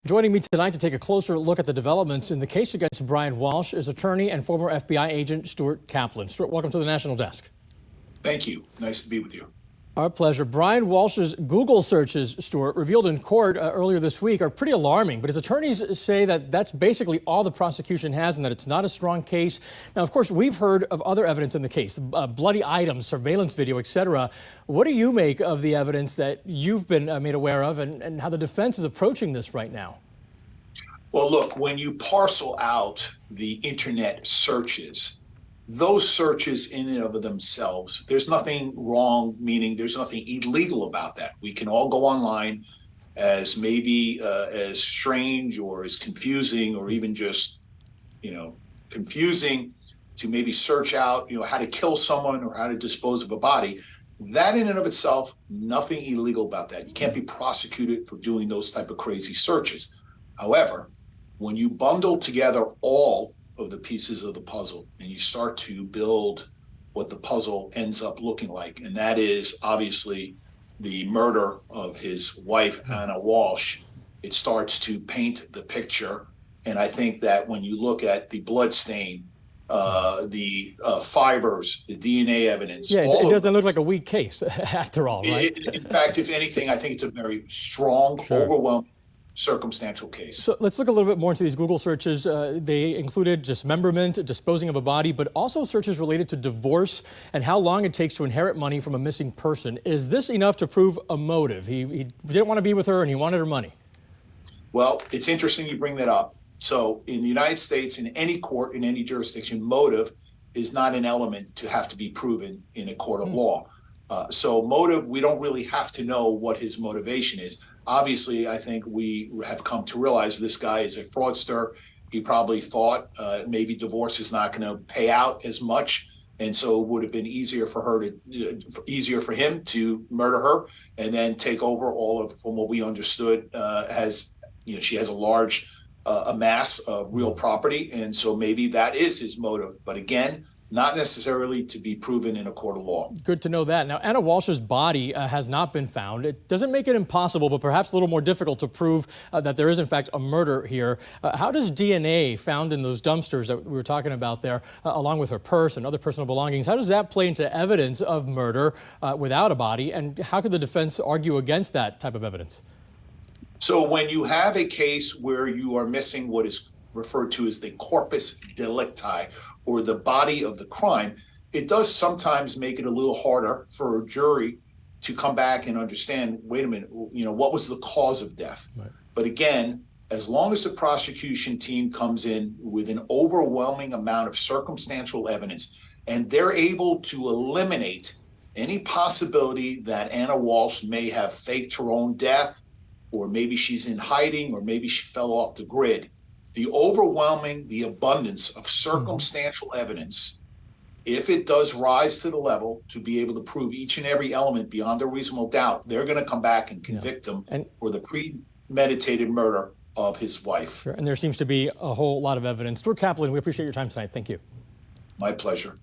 Joining me tonight to take a closer look at the developments in the case against Brian Walshe is attorney and former FBI agent Stuart Kaplan. Stuart, welcome to the National Desk. Thank you. Nice to be with you. Our pleasure. Brian Walsh's Google searches, Stuart, revealed in court earlier this week are pretty alarming, but his attorneys say that that's basically all the prosecution has and that it's not a strong case. Now, of course, we've heard of other evidence in the case, bloody items, surveillance video, etc. What do you make of the evidence that you've been made aware of and how the defense is approaching this right now? Well, look, when you parcel out the internet searches, those searches in and of themselves, there's nothing wrong, meaning there's nothing illegal about that. We can all go online, as maybe as strange or as confusing or even just, confusing, to maybe search out, how to kill someone or how to dispose of a body. That in and of itself, nothing illegal about that. You can't be prosecuted for doing those type of crazy searches. However, when you bundle together all of the pieces of the puzzle and you start to build what the puzzle ends up looking like, and that is obviously the murder of his wife, Ana Walshe, it starts to paint the picture. And I think that when you look at the blood stain, the fibers, the DNA evidence. Yeah, it doesn't look like a weak case after all, right? In fact, if anything, I think it's a very strong, overwhelming circumstantial case. So let's look a little bit more into these Google searches. They included dismemberment, disposing of a body, but also searches related to divorce and how long it takes to inherit money from a missing person. Is this enough to prove a motive? He didn't want to be with her and he wanted her money. Well, it's interesting you bring that up. So in the United States, in any court, in any jurisdiction, motive is not an element to have to be proven in a court of law. So motive, we don't really have to know what his motivation is. Obviously, I think we have come to realize this guy is a fraudster. He probably thought maybe divorce is not going to pay out as much, and so it would have been easier for him to murder her and then take over all of, from what we understood, she has a large amass of real property, and so maybe that is his motive. But again, not necessarily to be proven in a court of law. Good to know that. Now, Ana Walshe's body has not been found. It doesn't make it impossible, but perhaps a little more difficult to prove that there is, in fact, a murder here. How does DNA found in those dumpsters that we were talking about there, along with her purse and other personal belongings, how does that play into evidence of murder without a body? And how could the defense argue against that type of evidence? So when you have a case where you are missing what is referred to as the corpus delicti, or the body of the crime, it does sometimes make it a little harder for a jury to come back and understand, wait a minute, what was the cause of death? Right. But again, as long as the prosecution team comes in with an overwhelming amount of circumstantial evidence, and they're able to eliminate any possibility that Ana Walshe may have faked her own death, or maybe she's in hiding, or maybe she fell off the grid, the abundance of circumstantial evidence, if it does rise to the level to be able to prove each and every element beyond a reasonable doubt, they're going to come back and convict him for the premeditated murder of his wife. Sure. And there seems to be a whole lot of evidence. Stuart Kaplan, we appreciate your time tonight. Thank you. My pleasure.